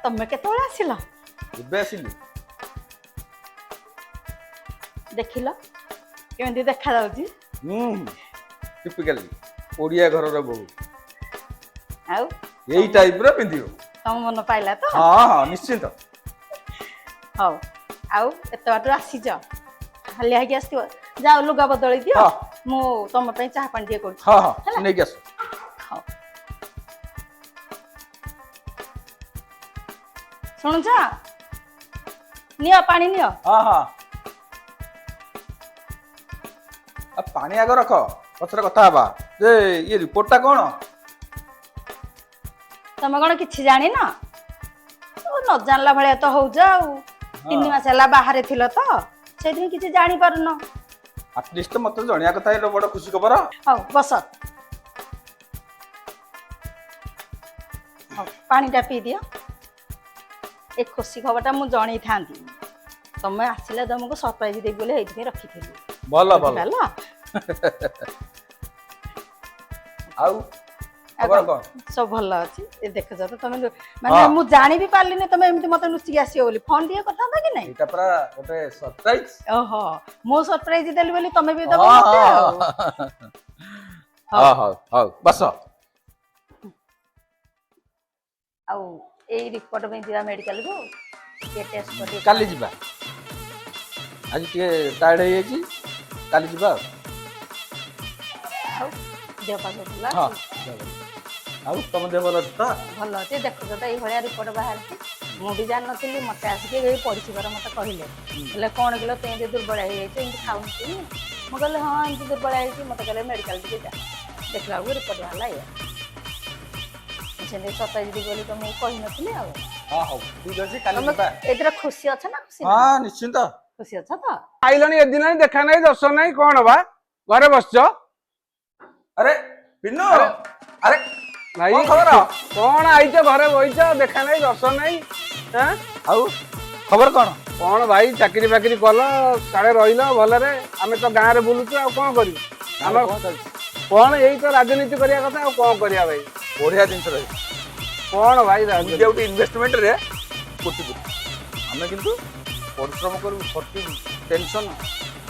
तमें केतବେଳେ ଆସିଲ? ଏବେ ଆସିଲି। ଦେଖିଲ କେମିତି ଦେଖା ଯାଉଛି? ଟିପିକାଲି ଓଡ଼ିଆ ଘରର ବୋହୂ ଆଉ ଏଇ ଟାଇପର ପିନ୍ଧିବ। ତମ ମନ ପାଇଲା ତ? ହଁ ହଁ ନିଶ୍ଚିନ୍ତ। ହଉ ଆଉ ଏତେ ବାଟରୁ ଆସିଛ ହାଲିଆ ହେଇକି ଆସିଥିବ ଯାଅ ଲୁଗା ବଦଳେଇ ଦିଅ ମୁଁ ତମ ପାଇଁ ଚାହା ପାଣି ଟିକେ କରୁଛି। ହଁ ହଁ ନେଇକି ଆସ। ହଉ ଶୁଣୁଛ ନିଅ ପାଣି ନିଅ। ହଁ ହଁ ପାଣି ଆଗ ରଖ ପଛରେ କଥା ହବା। ଯେ ଇଏ ରିପୋର୍ଟଟା କଣ? ତମେ କଣ କିଛି ଜାଣିନ? ନ ଜାଣିଲା ଭଳିଆ ତ ହଉଛ ଆଉ। 3 ମାସ ହେଲା ବାହାରେ ଥିଲ ତ ସେଇଥିପାଇଁ କିଛି ଜାଣିପାରୁନ। ଆଟଲିଷ୍ଟ ମତେ ଜଣିଆ କଥା ଏଇଟା ବଡ ଖୁସି ଖବର। ହଉ ବସ। ହଉ ପାଣିଟା ପିଇ ଦିଅ। ଏ ଖୁସି ଖବରଟା ମୁଁ ଜଣେଇଥାନ୍ତି। ତମେ ଆସିଲେ ତମକୁ ସରପ୍ରାଇଜ ଦେବି ବୋଲି ଏଇଥିପାଇଁ ରଖିଥିଲି। ଭଲ ଭଲ। ଆଉ ଖବର କଣ? ସବୁ ଭଲ ଅଛି। ଏ ଦେଖୁଛ ତ ତମେ ମାନେ ମୁଁ ଜାଣି ବି ପାରିଲିନି ତମେ ଏମିତି ମତେ ଲୁଚିକି ଆସିବ ବୋଲି। ଫୋନ ଟିକେ କଥା ହବା କି ନାଇଁ? ଏଇଟା ପୁରା ଗୋଟେ ସରପ୍ରାଇଜ। ଓହୋ ମୁଁ ସରପ୍ରାଇଜ ଦେଲି ବୋଲି ତମେ ବି ଦବ ମତେ ଆଉ। ହଉ ହଉ ହଉ ବସ। ଆଉ ଏଇ ରିପୋର୍ଟ ପାଇଁ ଯିବା ମେଡିକାଲକୁ ଟିକେ ଟେଷ୍ଟ କରି। କାଲି ଯିବା। ଆଜି ଟିକେ ଟାୟାର୍ଡ ହେଇଯାଇଛି କାଲି ଯିବା ଆଉ। ଆଉ ଦେହ ପା ସବୁ ଭଲ ହଁ ଅଛି? ଆଉ ତମ ଦେହ ଭଲ ଅଛି ତ? ଭଲ ଅଛି। ଦେଖୁଛ ତ ଏଇଭଳିଆ ରିପୋର୍ଟ ବାହାରିଛି। ମୁଁ ବି ଜାଣିନଥିଲି ମତେ ଆସିକି ଏଇ ପଡିଶୀଘର ମତେ କହିଲେ ହେଲେ କଣ କିଲୋ ତୁ ଏମିତି ଦୁର୍ବଳ ହେଇଯାଇଛି ଏମିତି ଖାଉନଥିଲୁ। ମୁଁ କହିଲି ହଁ ଏମିତି ଦୁର୍ବଳ ହେଇଛି। ମତେ କହିଲେ ମେଡିକାଲ ଟିକେ ଯା। ଦେଖିଲା ବେଳକୁ ରିପୋର୍ଟ ବାହାରିଲା ଏଇଆ। ସେମିତି ସରପ୍ରାଇଜ ଦେବି ବୋଲି ତମକୁ କହିନଥିଲି ଆଉ। ହଁ ହଉ ଠିକ ଅଛି କାଲି ତମେ ଯିବା। ଏଥିରେ ଖୁସି ଅଛ ନା ଖୁସି ହଁ ନାହିଁ? ନିଶ୍ଚିନ୍ତ। ଖୁସି ଅଛ ତ? ଆଇଲଣି ଏଦିନ ଦେଖା ନାହିଁ ଦର୍ଶ ନାହିଁ କଣ ବା ଘରେ ବସିଛ? ଆରେ ପିନୁ ଆରେ ଆରେ ଭାଇ କଣ ଖବର? କଣ ଆଇଛ ଘରେ ବଇଛ ଦେଖା ନାହିଁ ଦର୍ଶ ନାହିଁ? ଆଉ ଖବର କଣ? କଣ ଭାଇ ଚାକିରି ବାକିରି କଲ ସାଡେ ରହିଲ ଭଲରେ ଆମେ ତ ଗାଁରେ ବୁଲୁଛୁ ଆଉ କଣ କରିବୁ? ଆମ କଣ ଏଇ ତ ରାଜନୀତି କରିବା କଥା ଆଉ କଣ କରିବା ଭାଇ? ବଢିଆ ଜିନିଷ ରହିବ। କଣ ଭାଇ ଗୋଟେ ଇନଭେଷ୍ଟମେଣ୍ଟରେ କୋଟିପତି। ଆମେ କିନ୍ତୁ ପରିଶ୍ରମ କରିବୁ ଖଟିବୁ ଟେନସନ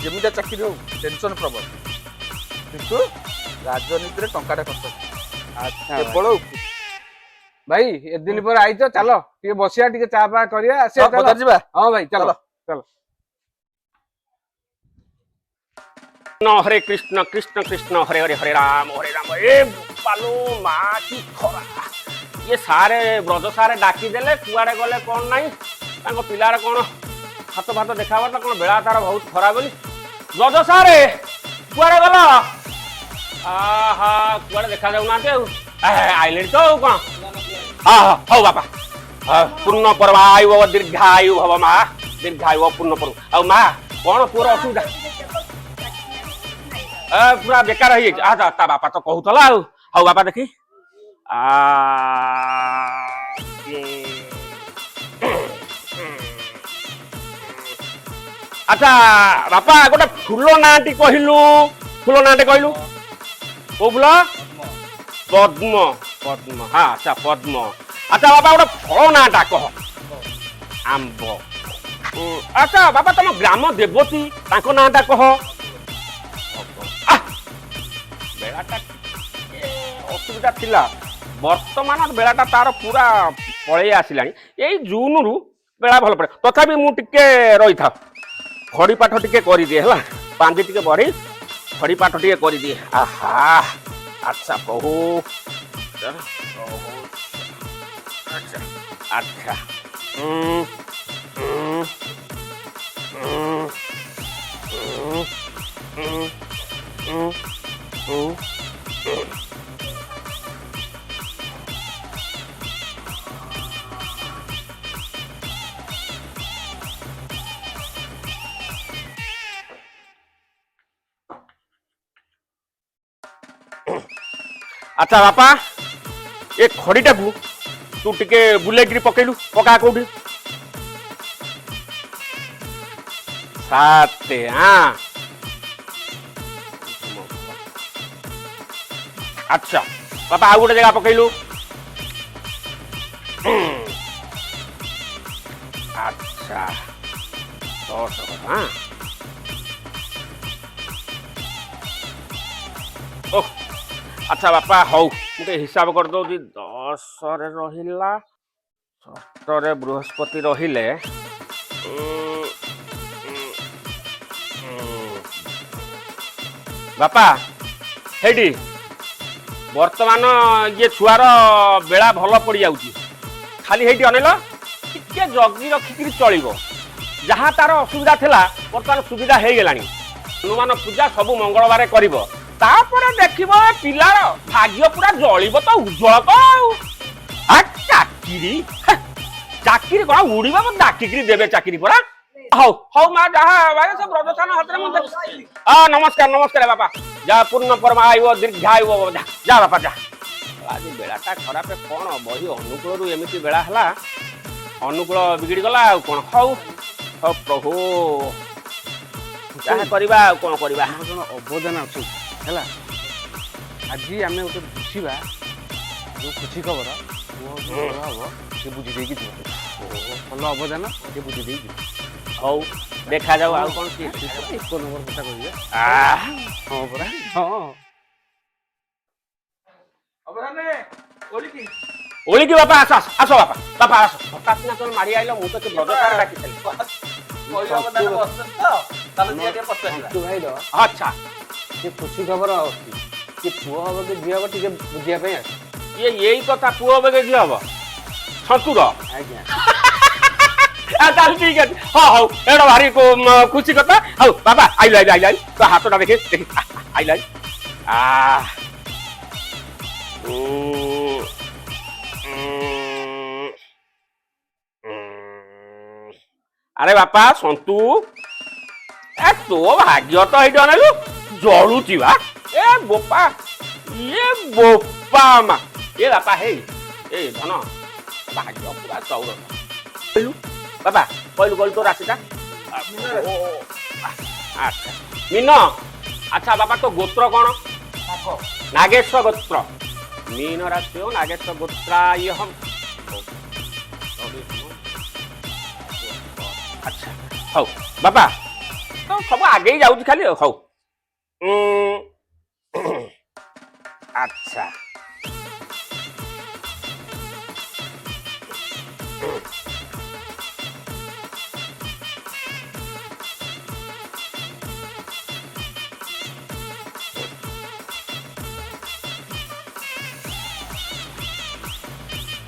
ଯେମିତିଆ ଚାକିରି ହଉ ଟେନସନ ପ୍ରବଳ କିନ୍ତୁ ରାଜନୀତିରେ ଟଙ୍କାଟା ଖର୍ଚ୍ଚ ଆଚ୍ଛା କେବଳ ଭାଇ ଏଦିନ ପରେ ଆଇଛ ଚାଲ ଟିକେ ବସିବା ଟିକେ ଚା ଫା କରିବା ଆସିବା ବଜାର ଯିବା। ହଁ ଭାଇ ଚାଲ ଚାଲ। हरे कृष्ण कृष्ण कृष्ण हरे हरे हरे राम ए पालो मा की खरा ये सारे ब्रज सारे डाकी देले कुआड़े गले कौन नहीं तांको पिलार कौन हाथ भात देखा कौन बेला तार बहुत खरा बोली ब्रज सारे कुआड़े गल आहा कुआड़े देखा जाऊना आइले तो कौन हाँ हाँ हौ बापा पूर्ण पर्व आयु दीर्घायु भव माँ दीर्घायु पूर्ण पर्व आ माँ कौन पुअर असुविधा पूरा बेकार हो ता बापा तो कहूला हौ बापा देखी अच्छा बापा गोटे फूल नाटी कहलु फूल नाटी कहलु को फूल पद्म पद्म हाँ अच्छा पद्म अच्छा बापा गोटे फल नाटा कह आंब अच्छा बापा तुम ग्राम देवती तांको नाटा कह बेलाटा असुविधा थिला वर्तमान बेलाटा तार पूरा पळै आसिलानी एई जून रु बेला भल पड़े तथापि मु टिके रही था खड़ी पाठ टिके करि दिए हला पांदी टिके बढी खड़ी पाठ टिके करि दिए आहा अच्छा बहु अच्छा अच्छा अच्छा बापा ए खड़ीटा को तू टिके बुलेगिरी पकेलु पका कोठी साते हाँ अच्छा बापा आउ गोटे जगह पकेलु अच्छा 10 हाँ ओह अच्छा बापा हौ मुझे हिसाब कर दो 10 रे रहिला 7 रे बृहस्पति रहिले बापा हेडी वर्तमान ये छुआर बेला भल पड़ जाऊँगी खाली हेटी अनेल टिके जगी रखिक चलो जहाँ तार असुविधा थिला वर्तमान सुविधा हो गलानी हनुमान पूजा सब मंगलवार करिवो तापर देखिबो पिलार भाग्य पूरा जलिबो तो उज्जवल तो आ चाकरी चाकरी कोना उड़ीबो म डाकिकरी देबे चाकरी परा हौ हौ मा जहा बारे सब ब्रजस्थान हतरे म आ नमस्कार नमस्कार बापा जा पूर्ण परमायु दीर्घायु जा बापा जा आज बेलाटा खराब कौन बही अनुकूल रु एमती बेला हला अनुकूल बिगड़ी गला कौन हौ हौ प्रभु क्या करवा कौन करवा अवदान अच्छे है आज आम गोटे बुझा जो खुशी खबर हम सी बुझी भल अवदान सी बुझी हौ देखा जाऊ आउ कौन सी एक नंबर कथा कहिए हाँ परा हाँ ओली की बापा आस आस आसो बापा बापा आसो हठात ना तुम मारी आइलो मु तो के ब्रजसार डाकी थली भाई अच्छा ये खुशी खबर कि पुआ हम कि झी हम टे बुझापी ये यही कथा पुओ बेगे झी हम सतुर आज्ञा चल ठीक है हाँ हौ एटा भारी खुशी कथा हौ बाबा आइलो आइलो आइलो तो हाथटा देखे देखे आइलो आ अरे बापा सन्तु ए तो भाग्य तो ये अनेलु जलुची बा ए बोपा ये बोपा मा ये बापा हे ए धन भाग्य पूरा चौर कहलु बाबा कहलु कहलु तो राशिटा अच्छा मीन अच्छा बाबा तो गोत्र कौन नागेश्वर गोत्र मीन राशि हो नागेश्वर गोत्रा ये हम अच्छा हौ बाबा तो सब आगे ही जाऊँ खाली हौ अच्छा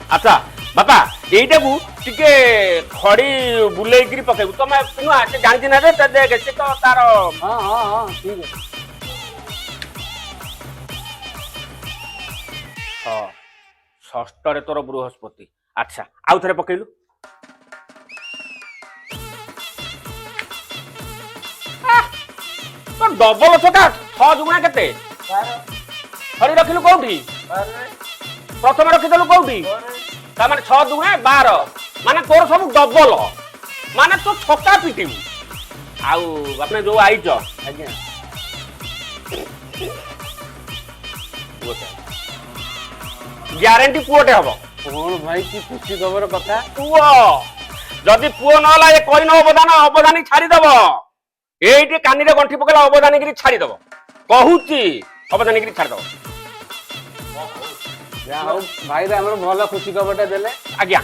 अच्छा बापा यहीटा को टिके खड़ी बुलेकरी पकेबू तुम नुआ से जानती ना देख से तो तार हाँ हाँ हाँ ठीक है हाँ षष्ठ रे तोर बृहस्पति अच्छा आउ थे पकेलु तो डबल छका 6 जुगुणा केते खड़ी रखिलु कोठी प्रथम रखिदेलु कोठी ता माने 6 दुगुणा 12 माने तोर सब डबल माने तो छक्का पिटिबु आउ आपने जो आइच आज्ञा ग्यारंटी पुओटे हबो कौन भाई की खुशी खबर कथा पुओ जदि पुओ न होला ए कइन अवदान अवदानी छाड़ी दबो एइटे कानी रे गंठी पकेला अवदानी गिरी छाड़ी दबो कहूची अवदानी गिरी छाड़ी दबो भाई हमर भल खुशी खबरटा देले आज्ञा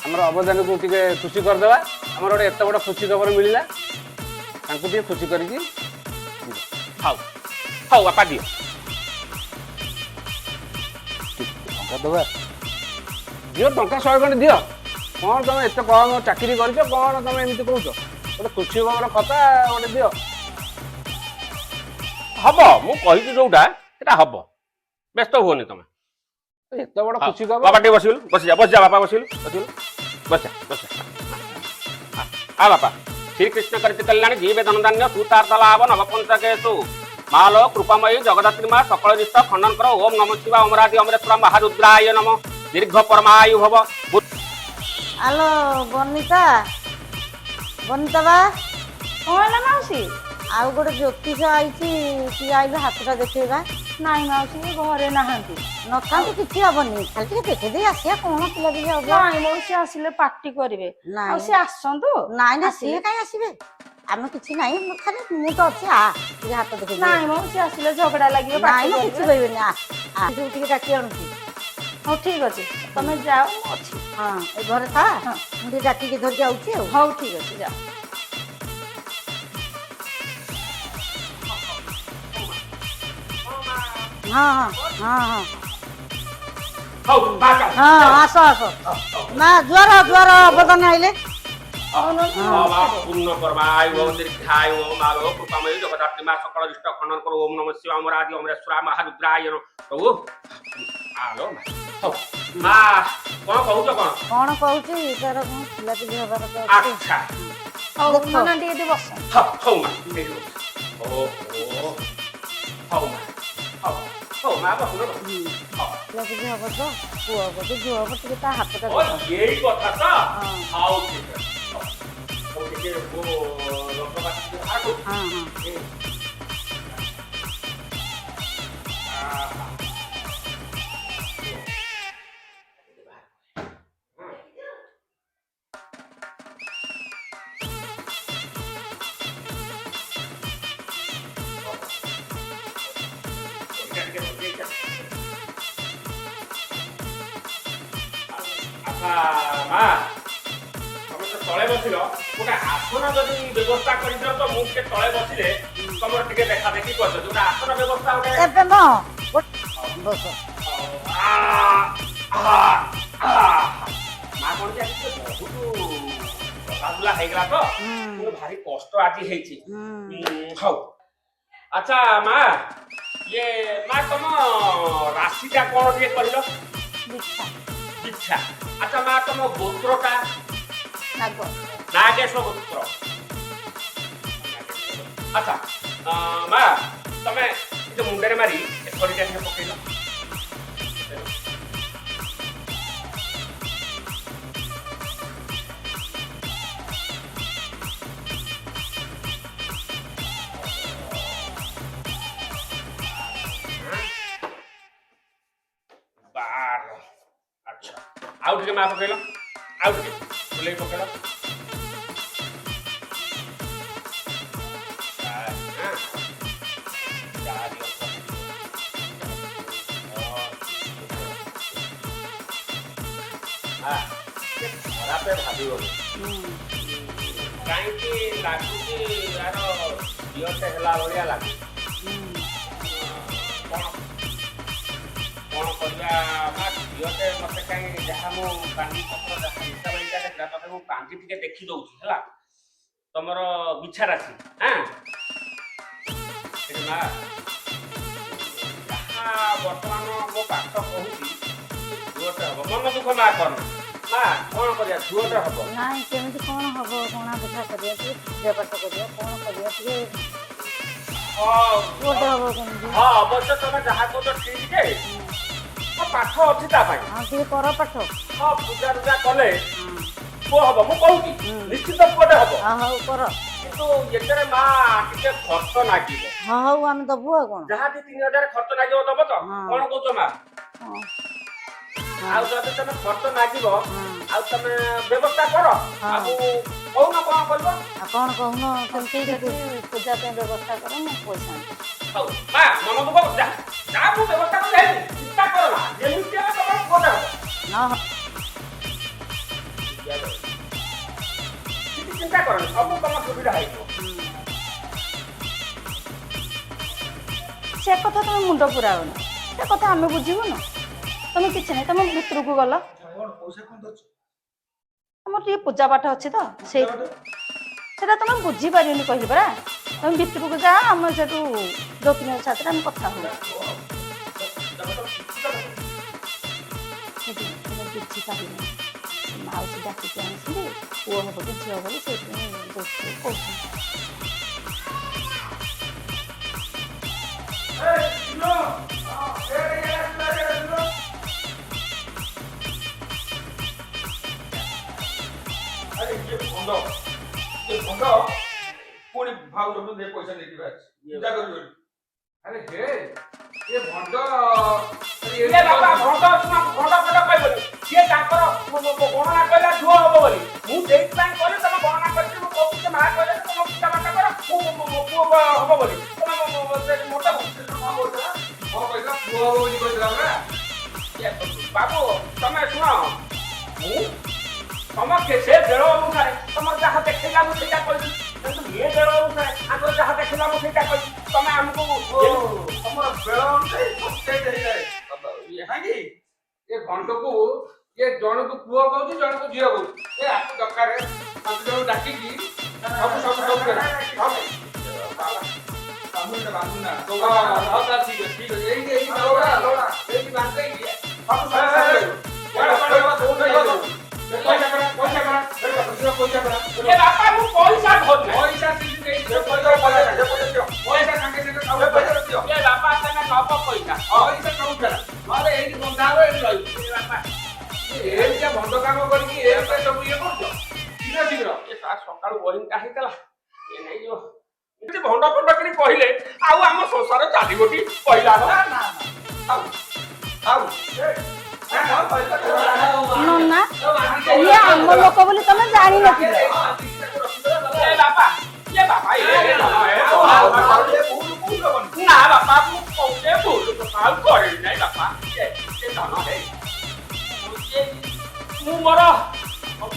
हमर अवदान को टिके खुशी कर देबा हमर ओटे एत बड़ खुशी खबर मिलिला तांको टिके खुशी करिकी हाउ हाउ बापा दियो टंका देबा दियो टंका 100 खंड दियो कौन तुम एत कम चाकरी करछ कौन तुम एमिति कहउछ ओटे खुशी खबर कथा ओटे दियो हबो मु कहिछु जोटा सेटा हबो व्यस्त होनी तुम एत बड़ खुशी खबर बाबा टे बसिलु बस जा बापा बसिलु बस आ बापा श्री कृष्ण करते कल्याण जीवे धनधान्य सुतार्थ लाभ नव पंचकेतु ମାଲୋ କୃପାମୟୀ ଜଗଦାତ୍ରୀ ମା ସକଳ ନିଷ୍ଠ ଖଣ୍ଡନ କର ଓମ୍ ନମ ଶିବାୟ ଅମରାଦି ଅମରେଶ୍ୱର ମହାରୁଦ୍ରାୟ ନମ ଦୀର୍ଘ ପରମାୟୁ ଭବ। ଆଲୋ ବନିତା ବନିତା ବା କଣ ହେଲା ମାଉସୀ? ଆଉ ଗୋଟେ ଜ୍ୟୋତିଷ ଆଇଛି କିଏ ଆଇଲେ ହାତଟା ଦେଖେଇବା। ନାଇଁ ମାଉସୀ ଘରେ ନାହାନ୍ତି। ନଥାନ୍ତି କିଛି ହବନି ଖାଲି ଟିକେ ଦେଖେଇ ଦେଇ ଆସିବା କଣ ପିଲା ପିଲା ହବ। ନାଇଁ ମାଉସୀ ଆସିଲେ ପାର୍ଟି କରିବେ। ନାଇଁ। ଆଉ ସେ ଆସନ୍ତୁ। ନାଇଁ ନା ଆସିଲେ। ସିଏ କାହିଁ ଆସିବେ ଆମେ କିଛି ନାହିଁ ଖାଲି ମୁଁ ତ ଅଛି ଆ ଟିକେ ହାତ ଦେଖେଇ ନାଇଁ ମାଉସୀ ଆସିଲେ ଝଗଡା ଲାଗିବ ନାଇଁ ପାର୍ଟି ମୁଁ କିଛି କରିବେ। କହିବେନି ଆ ସବୁ ଟିକେ ଡାକି ଆଣୁଛି। ହଉ ଠିକ ଅଛି ତମେ ଯାଅ ମୁଁ ଅଛି। ହଁ ଏ ଘରେ ଥା ହଁ। ମୁଁ ଟିକେ ଡାକିକି ଧରିକି ଆଉଛି ଆଉ। ହଉ ଠିକ ଅଛି ଯାଅ। ହଁ ହଁ ହଁ ହଁ ହଉ ବାକା ହଁ ଆସ ଆସ ମା ଜୁଆର ଜୁଆର ଅବଦାନ ଆଇଲେ। ପୂର୍ଣ୍ଣ ପରମାୟୁ ଭବ ଦୀର୍ଘାୟୁ ଭବ ମାଲୋ କୃପାମୟୀ ଜଗଦାତ୍ରୀ ମା ସକଳ ନିଷ୍ଠ ଖଣ୍ଡନ କର ଓମ୍ ନମ ଶିବାୟ ଅମରାଦି ଅମରେଶ୍ୱର ମହାରୁଦ୍ରାୟ ନମ ପ୍ରଭୁ ଆଲୋ ହଉ ମା କଣ କହୁଛ କଣ? କଣ କହୁଛି ତାର କଣ ପିଲାପିଲି ହବାର ତ ଅଛି। ଆଚ୍ଛା ହଉ ଦେଖ। ନନା ଟିକେ ବସ। ହଉ ମା ଓହୋ ହଉ ମା ହଉ ମା ବସୁନ ହଉ ପିଲାପିଲି ହବ ତ ପୁଅ ହବ କି ଝିଅ ହବ ଟିକେ ତା ହାତଟା ଓ ଦେଖ। ଏଇ କଥା ତ ହଁ। ହଉ ଠିକ ଅଛି ହଉ ଟିକେ ଯନ୍ତ୍ରପାତି ଟିକେ ବାହାର କରୁଛି। ହଁ ହଁ ଆଚ୍ଛା ମା ତମେ ତ ତଳେ ବସିଲ ଗୋଟେ ଆସନ ଯଦି ବ୍ୟବସ୍ଥା କରିଦିଅ ତ ମୁଁ ଟିକେ ତଳେ ବସିଲେ ତମର ଟିକେ ଦେଖା ଦେଖି କରିଛ ଗୋଟେ ଆସନ ବ୍ୟବସ୍ଥା ଗୋଟେ ଏବେ ମ ବସ ମା କଣ କି ଆଜି ଟିକେ ବହୁତ ଚଲାବୁଲା ହେଇଗଲା ତ କିନ୍ତୁ ଭାରି କଷ୍ଟ ଆଜି ହେଇଛି। ହଉ ଆଚ୍ଛା ମା ଇଏ ମା ତମ ରାଶିଟା କଣ ଟିକେ କହିଲ? ଦୀକ୍ଷା ଇଚ୍ଛା ଆଚ୍ଛା ମା ତମ ଗୋତ୍ରଟା ନାଗ ନାଗେଶ ଗୋତ୍ର ଆଚ୍ଛା ମା ତମେ ଟିକେ ମୁଣ୍ଡରେ ମାରି ଖଡ଼ିଟା ଟିକେ ପକେଇଲ। ଆଚ୍ଛା ଆଉ ଟିକେ ମା ପକେଇଲ ଆଉ ଟିକେ ବୁଲେଇ ପକେଇଲ। ଖରାପ ଭାବିବନି କାହିଁକି ଲାଗୁଛି ଆର ଝିଅଟେ ହେଲା ଭଳିଆ ଲାଗୁଛି। କଣ କରିବା ମା ଝିଅଟେ ମତେ କାହିଁ ଯାହା ମୁଁ କାନ୍ଦି ପତ୍ର ଯାହା ହିସାବ ଏଇଟା ଦେଖିଲା ତତେ ମୁଁ କାନ୍ଦି ଟିକେ ଦେଖି ଦଉଛି ହେଲା ତମର ବିଛା ରାଶି ଏଠି ମା ଯାହା ବର୍ତ୍ତମାନ ମୋ ପାଠ କହୁଛି ଝିଅଟେ ହବ ମନ ଦୁଃଖ ମା କରନା ମା କଣ କରିବା ଝିଅଟେ ହବ। ନାଇଁ କେମିତି କଣ ହବ କଣା ଦେଖା କରିବା ଟିକେ ପୂଜା ପାଠ କରିବା କଣ କରିବା ଟିକେ ପୁଅଟେ ହବ କେମିତି। ହଁ ଅବଶ୍ୟ ତମେ ଯାହା କହୁଛ ଠିକ ଯେ ପାଠ ଅଛି ତା ପାଇଁ ହଁ ଟିକେ କର ପାଠ। ହଁ ପୂଜା ପୂଜା କଲେ ପୁଅ ହବ ମୁଁ କହୁଛି ନିଶ୍ଚିତ ପୁଅଟେ ହବ ହଉ କର। କିନ୍ତୁ ଏଥିରେ ମା ଟିକେ ଖର୍ଚ୍ଚ ଲାଗିବ। ହଁ ହଉ ଆମେ ଦବୁ ଆଉ କଣ। ଯାହା 2-3 ହଜାର ଖର୍ଚ୍ଚ ଲାଗିବ ଦବ ତ କଣ କହୁଛ ମା? ହଁ ଆଉ ଯଦି ତମେ ଖର୍ଚ୍ଚ ଲାଗିବ ଆଉ ତମେ ବ୍ୟବସ୍ଥା କର ଆଉ କହୁନ କଣ କରିବ। ଆଉ କଣ କହୁନ ଠିକ ଅଛି ପୂଜା ପାଇଁ ବ୍ୟବସ୍ଥା କର ମୁଁ ପଇସା ଆଣିବି। ହଉ ମା ମନ ଦୁଃଖ ଯାହା ମୁଁ ବ୍ୟବସ୍ଥା କରି ଯାଇନି ଚିନ୍ତା କର ନା ଯେମିତି ହେଲେ ତମର ପୁଅଟେ ହବ। କିଛି ଚିନ୍ତା କରନି ସବୁ ତମ ସୁବିଧା ହେଇଯିବ। ସେ କଥା ତମେ ମୁଣ୍ଡ ପୁରାଅନି ସେ କଥା ଆମେ ବୁଝିବୁନୁ ତମେ କିଛି ନାହିଁ ତମେ ଭିତରକୁ ଗଲ ଆମର ଟିକେ ପୂଜା ପାଠ ଅଛି ତ ସେଇଟା ତମେ ବୁଝିପାରିବନି କହିଲି ପରା ତମେ ଭିତରକୁ ଯା ଆମେ ସେଠୁ ଜ୍ୟୋତିଙ୍କ ସାଥିରେ ଆମେ କଥା ହବୁ। ବୁଝିପାରିବନି ମାଉସୀ ଡାକିକି ଆଣିଛନ୍ତି ପୁଅ ହବ କି ଝିଅ ହବ କି ସେଇଥିପାଇଁ କହୁଛନ୍ତି। ପୁଣି ଭାଉଜଠୁ ଦେ ପଇସା ନେଇକି ଆସିଛି ପୂଜା କରିବି। ଆରେ ହେ ଏ ଭଣ୍ଡ ଇଏ ବାପା ଭଣ୍ଡ କହିବନି ସିଏ ତାଙ୍କର ଗଣନା କହିଲା ଝୁଅ ହବ ବୋଲି ମୁଁ ସେଇଥିପାଇଁ କହିଲି ତମେ ଗଣନା କରିକି ମୁଁ କହୁଛି ସେ ମା କହିଲେ ତମ ପୂଜା ପାଠ କର ମୋ ପୁଅ ହବ ବୋଲି ତମେ ମୋଟା କଣ କହିଥିଲା ପୁଅ ହବ ବୋଲି କହିଥିଲା ପରା। ବାବୁ ତମେ ଶୁଣ ମୁଁ ତମ ସେ ବେଳ ଅନୁସାରେ ତମର ଯାହା ଦେଖେଇଲା ମୁଁ ସେଇଟା କହିଲି କିନ୍ତୁ ଏ ବେଳ ଅନୁସାରେ ଆମର ଯାହା ଦେଖେଇଲା ମୁଁ ସେଇଟା କହିଲି ତମେ ଆମକୁ ତମର ବେଳ ଅନୁଯାୟୀ କାହିଁକି ଏ ଭଣ୍ଡକୁ ଏ ଜଣକୁ ପୁଅ କହୁଛି ଜଣକୁ ଝିଅ କହୁଛି ଏ ଆକୁ ଦରକାର ପାଞ୍ଚ ଜଣକୁ ଡାକିକି ସବୁ ବାନ୍ଧୁନା ଠିକ ଅଛି ଏଇଠି ବାନ୍ଧେଇକି ପଇସା ବାପା ମୁଁ ପଇସା ଧରୁନି ପଇସା ସାଙ୍ଗେ ସାଙ୍ଗେ ବାପା ତମେ ନବ ପଇସା ପଇସା ସବୁ ନହେଲେ ଏଇଠି ବନ୍ଧା ହବ ଏଇଠି ରହିବ ବାପା ଏମିତିଆ ଭଣ୍ଡ କାମ କରିକି ଏମିତିଆ ସବୁ ଇଏ କରୁଛ ଶୀଘ୍ର ଏ ସକାଳୁ ବୋରିଂଟା ହେଇଥିଲା ଏ ନେଇଯିବ ଏମିତି ଭଣ୍ଡ କରି କହିଲେ ଆଉ ଆମ ସଂସାର ଚାଲିବଟି କହିଲା ନନା ଇଏ ଆମ ଲୋକ ବୋଲି ତମେ ଜାଣିନଥିଲ। ବାପା ନା ବାପା ମୁଁ କହୁଛେ ଭୁଲ ଆଉ କରିବି ନାହିଁ ବାପା ଧନ ହେଇ ମୁଁ ମୋର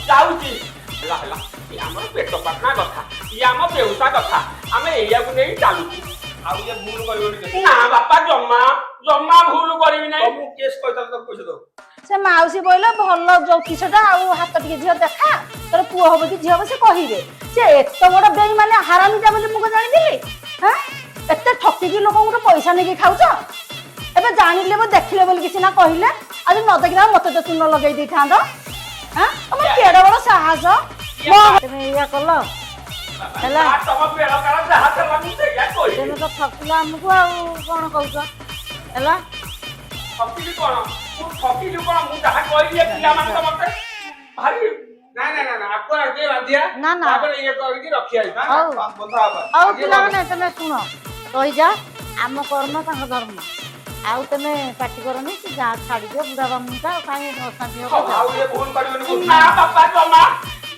ଯାଉଛି ହେଲା ହେଲା ଇଏ ଆମର ପେଟ ପାଟଣା କଥା ଇଏ ଆମ ବେଉସା କଥା ଆମେ ଏଇଆକୁ ନେଇ ଚାଲୁଛୁ ଆଉ ଇଏ ଭୁଲ କରିବନି ନା ବାପା ଜମା ଭୁଲ କରିବି ନାହିଁ ମୁଁ କେସ୍ କହିଥାନ୍ତି ତାକୁ ପଇସା ଦବ ସେ ମାଉସୀ କହିଲେ ଭଲ ଜ୍ୟୋତିଷଟା ଆଉ ହାତ ଟିକେ ଝିଅ ଦେଖା ତୋର ପୁଅ ହବ କି ଝିଅ ହବ ସେ କହିବେ। ସେ ଏତେ ବଡ ବେଇ ମାନେ ହାରାମିଟା ବୋଲି ମୁଁ ଜାଣିଥିଲି। ହଁ ଏତେ ଠକିକି ଲୋକଙ୍କୁ ପଇସା ନେଇକି ଖାଉଛ ଏବେ ଜାଣିଲେ ମୁଁ ଦେଖିଲେ ବୋଲି କିଛି ନା କହିଲେ ଆଜି ନ ଦେଖିଲା ମତେ ତ ଚୂନ ଲଗେଇ ଦେଇଥାନ୍ତ। ହଁ ତମର କେଡେ ବଡ ସାହସ ତମେ ଏଇଆ କଲ ହେଲା ତମ ବେଳ କାଳ ଯାହା ଥିଲା ମୁଁ ସେଇଆ କହିବି ତମେ ତ ଠକିଲ ଆମକୁ ଆଉ କଣ କହୁଛ ହେଲା ଠକିଲି କଣ ମୁଁ ଠକିଲି କଣ ମୁଁ ଯାହା କହିଲି ଏ ପିଲାମାନେ ତ ମତେ ଭାରି ନା ଆକୁ ଆଗେ ବାନ୍ଧିଆ ନା ନା ତାପରେ ଇଏ କରିକି ରଖିଆ ହଉ ବନ୍ଧା ହବା ହଉ ପିଲାମାନେ ତମେ ଶୁଣ ରହିଯା ଆମ କର୍ମ ତାଙ୍କ ଧର୍ମ ଆଉ ତମେ ପାଟି କରନି ସେ ଯାହା ଛାଡିଦିଅ ବୁଢା ବାମୁଣଟା କାହିଁ ଅଶାନ୍ତି ହବ ଆଉ ଇଏ ଭୁଲ କରିବନି ନା ବାପା ଜମା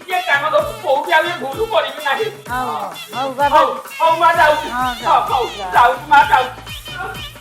ଇଏ କାମ ଦଉଛି କୋଉଠି ଆଉ ଏ ଭୁଲ କରିବି ନାହିଁ ହଉ ହଉ ବାବା ହଉ ମା ଯାଉଛି ହଁ, ଯାଉଛି ମା ଯାଉଛି